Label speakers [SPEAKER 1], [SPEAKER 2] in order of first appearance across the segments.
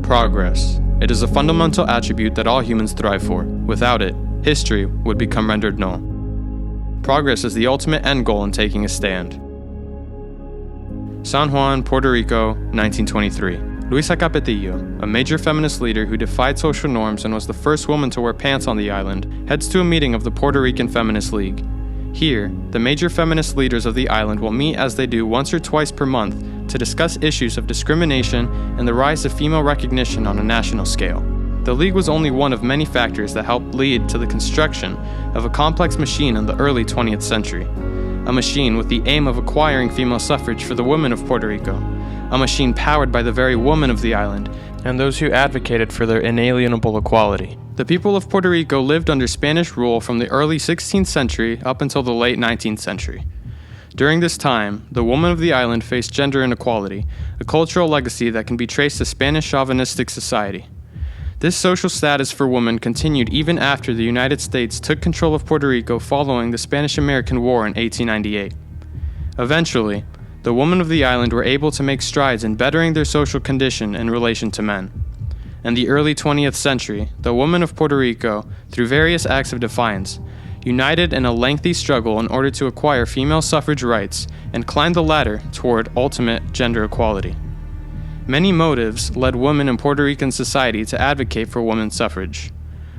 [SPEAKER 1] Progress. It is a fundamental attribute that all humans thrive for. Without it, history would become rendered null. Progress is the ultimate end goal in taking a stand. San Juan, Puerto Rico, 1923. Luisa Capetillo, a major feminist leader who defied social norms and was the first woman to wear pants on the island, heads to a meeting of the Puerto Rican Feminist League. Here, the major feminist leaders of the island will meet as they do once or twice per month to discuss issues of discrimination and the rise of female recognition on a national scale. The League was only one of many factors that helped lead to the construction of a complex machine in the early 20th century. A machine with the aim of acquiring female suffrage for the women of Puerto Rico. A machine powered by the very women of the island and those who advocated for their inalienable equality. The people of Puerto Rico lived under Spanish rule from the early 16th century up until the late 19th century. During this time, the women of the island faced gender inequality, a cultural legacy that can be traced to Spanish chauvinistic society. This social status for women continued even after the United States took control of Puerto Rico following the Spanish-American War in 1898. Eventually, the women of the island were able to make strides in bettering their social condition in relation to men. In the early 20th century, the women of Puerto Rico, through various acts of defiance, united in a lengthy struggle in order to acquire female suffrage rights and climbed the ladder toward ultimate gender equality. Many motives led women in Puerto Rican society to advocate for women's suffrage.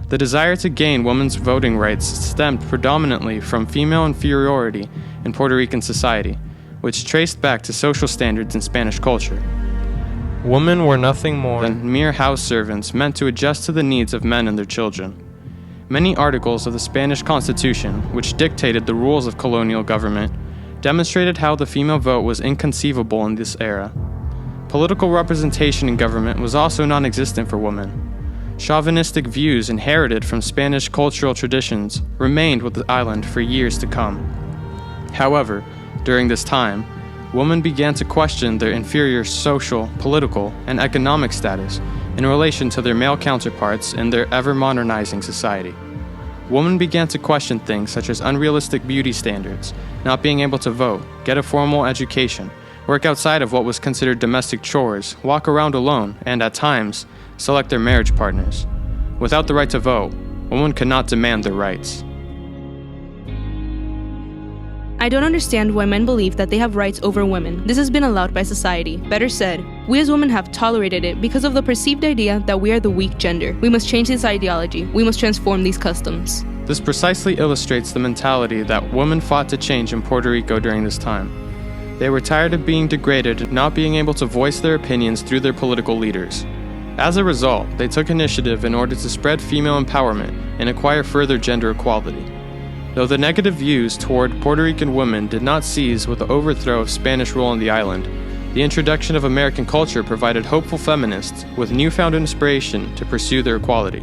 [SPEAKER 1] The desire to gain women's voting rights stemmed predominantly from female inferiority in Puerto Rican society, which traced back to social standards in Spanish culture. Women were nothing more than mere house servants meant to adjust to the needs of men and their children. Many articles of the Spanish Constitution, which dictated the rules of colonial government, demonstrated how the female vote was inconceivable in this era. Political representation in government was also non-existent for women. Chauvinistic views inherited from Spanish cultural traditions remained with the island for years to come. However, during this time, women began to question their inferior social, political, and economic status in relation to their male counterparts in their ever-modernizing society. Women began to question things such as unrealistic beauty standards, not being able to vote, get a formal education, work outside of what was considered domestic chores, walk around alone, and at times, select their marriage partners. Without the right to vote, women could not demand their rights.
[SPEAKER 2] I don't understand why men believe that they have rights over women. This has been allowed by society. Better said, we as women have tolerated it because of the perceived idea that we are the weak gender. We must change this ideology. We must transform these customs.
[SPEAKER 1] This precisely illustrates the mentality that women fought to change in Puerto Rico during this time. They were tired of being degraded and not being able to voice their opinions through their political leaders. As a result, they took initiative in order to spread female empowerment and acquire further gender equality. Though the negative views toward Puerto Rican women did not cease with the overthrow of Spanish rule on the island, the introduction of American culture provided hopeful feminists with newfound inspiration to pursue their equality.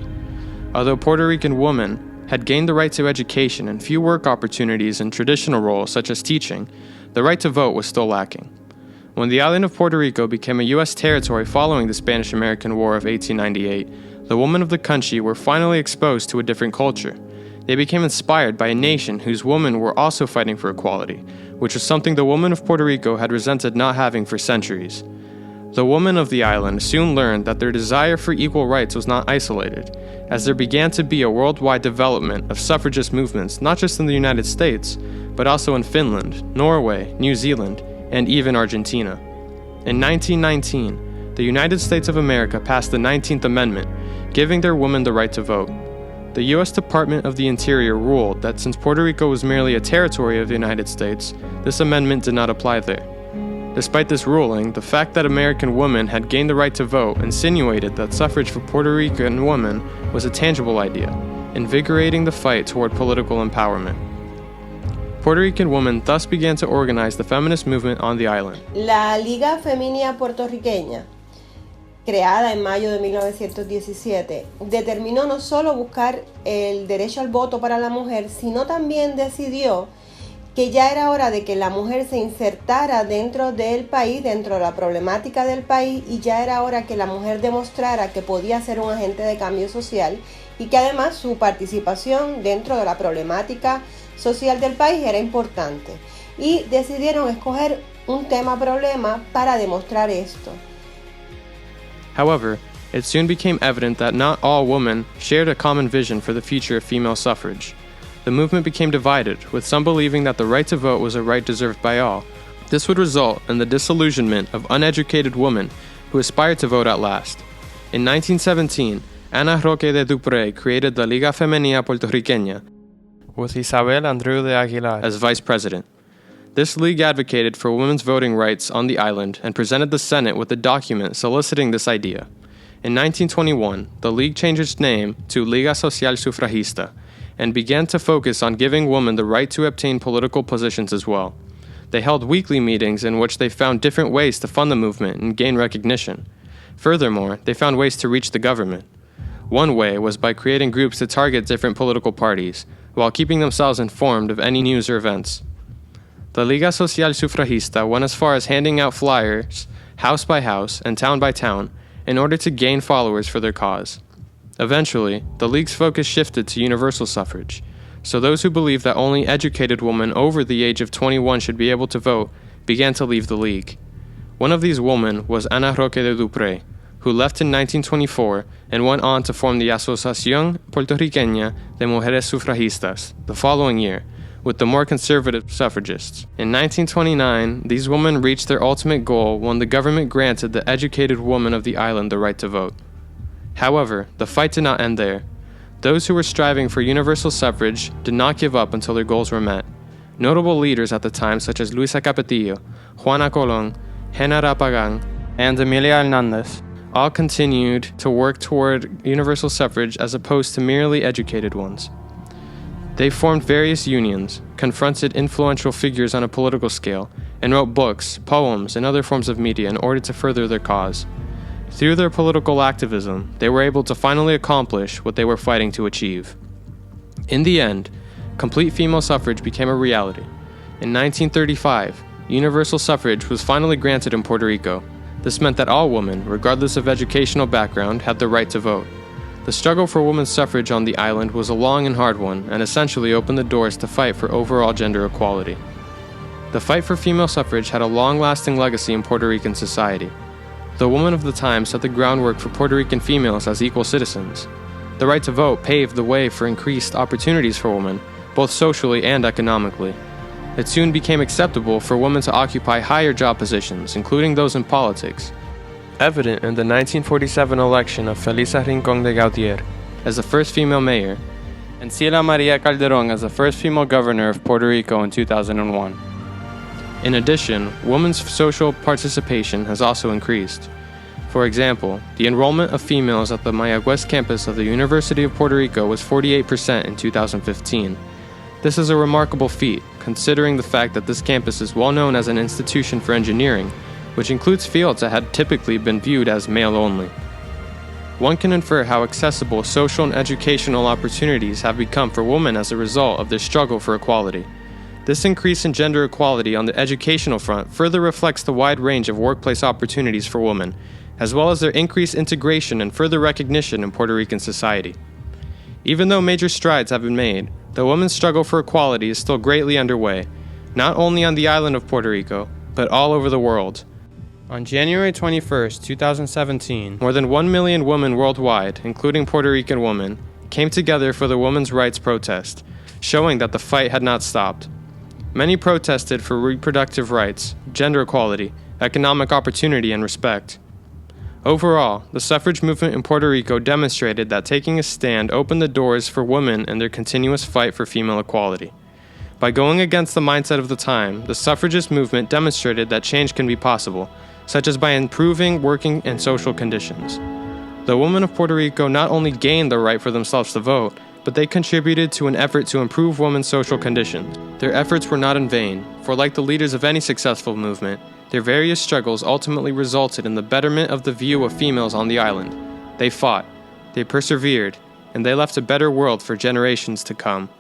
[SPEAKER 1] Although Puerto Rican women had gained the right to education and few work opportunities in traditional roles such as teaching, the right to vote was still lacking. When the island of Puerto Rico became a U.S. territory following the Spanish-American War of 1898, the women of the country were finally exposed to a different culture. They became inspired by a nation whose women were also fighting for equality, which was something the women of Puerto Rico had resented not having for centuries. The women of the island soon learned that their desire for equal rights was not isolated, as there began to be a worldwide development of suffragist movements not just in the United States, but also in Finland, Norway, New Zealand, and even Argentina. In 1919, the United States of America passed the 19th Amendment, giving their women the right to vote. The U.S. Department of the Interior ruled that since Puerto Rico was merely a territory of the United States, this amendment did not apply there. Despite this ruling, the fact that American women had gained the right to vote insinuated that suffrage for Puerto Rican women was a tangible idea, invigorating the fight toward political empowerment. Puerto Rican women thus began to organize the feminist movement on the island.
[SPEAKER 3] La Liga Femenina Puertorriqueña, creada en mayo de 1917, determinó no solo buscar el derecho al voto para la mujer, sino también decidió que ya era hora de que la mujer se insertara dentro del país, dentro de la problemática del país, y ya era hora que la mujer demostrara que podía ser un agente de cambio social y que además su participación dentro de la problemática social del país era importante. Y decidieron escoger un tema problema para demostrar esto.
[SPEAKER 1] However, it soon became evident that not all women shared a common vision for the future of female suffrage. The movement became divided, with some believing that the right to vote was a right deserved by all. This would result in the disillusionment of uneducated women who aspired to vote at last. In 1917, Ana Roque de Dupré created the Liga Femenina Puertorriqueña, with Isabel Andreu de Aguilar as vice president. This league advocated for women's voting rights on the island and presented the Senate with a document soliciting this idea. In 1921, the league changed its name to Liga Social Sufragista and began to focus on giving women the right to obtain political positions as well. They held weekly meetings in which they found different ways to fund the movement and gain recognition. Furthermore, they found ways to reach the government. One way was by creating groups to target different political parties, while keeping themselves informed of any news or events. The Liga Social Sufragista went as far as handing out flyers, house by house and town by town, in order to gain followers for their cause. Eventually, the League's focus shifted to universal suffrage, so those who believed that only educated women over the age of 21 should be able to vote began to leave the League. One of these women was Ana Roque de Dupré, who left in 1924 and went on to form the Asociación Puertorriqueña de Mujeres Sufragistas the following year, with the more conservative suffragists. In 1929, these women reached their ultimate goal when the government granted the educated women of the island the right to vote. However, the fight did not end there. Those who were striving for universal suffrage did not give up until their goals were met. Notable leaders at the time such as Luisa Capetillo, Juana Colón, Genara Pagan, and Emilia Hernández all continued to work toward universal suffrage as opposed to merely educated ones. They formed various unions, confronted influential figures on a political scale, and wrote books, poems, and other forms of media in order to further their cause. Through their political activism, they were able to finally accomplish what they were fighting to achieve. In the end, complete female suffrage became a reality. In 1935, universal suffrage was finally granted in Puerto Rico. This meant that all women, regardless of educational background, had the right to vote. The struggle for women's suffrage on the island was a long and hard one, and essentially opened the doors to fight for overall gender equality. The fight for female suffrage had a long-lasting legacy in Puerto Rican society. The women of the time set the groundwork for Puerto Rican females as equal citizens. The right to vote paved the way for increased opportunities for women, both socially and economically. It soon became acceptable for women to occupy higher job positions, including those in politics, evident in the 1947 election of Felisa Rincón de Gautier as the first female mayor, and Ciela Maria Calderón as the first female governor of Puerto Rico in 2001. In addition, women's social participation has also increased. For example, the enrollment of females at the Mayagüez campus of the University of Puerto Rico was 48% in 2015. This is a remarkable feat, considering the fact that this campus is well known as an institution for engineering, which includes fields that had typically been viewed as male-only. One can infer how accessible social and educational opportunities have become for women as a result of their struggle for equality. This increase in gender equality on the educational front further reflects the wide range of workplace opportunities for women, as well as their increased integration and further recognition in Puerto Rican society. Even though major strides have been made, the women's struggle for equality is still greatly underway, not only on the island of Puerto Rico, but all over the world. On January 21, 2017, more than 1 million women worldwide, including Puerto Rican women, came together for the women's rights protest, showing that the fight had not stopped. Many protested for reproductive rights, gender equality, economic opportunity, and respect. Overall, the suffrage movement in Puerto Rico demonstrated that taking a stand opened the doors for women in their continuous fight for female equality. By going against the mindset of the time, the suffragist movement demonstrated that change can be possible, such as by improving working and social conditions. The women of Puerto Rico not only gained the right for themselves to vote, but they contributed to an effort to improve women's social conditions. Their efforts were not in vain, for like the leaders of any successful movement, their various struggles ultimately resulted in the betterment of the view of females on the island. They fought, they persevered, and they left a better world for generations to come.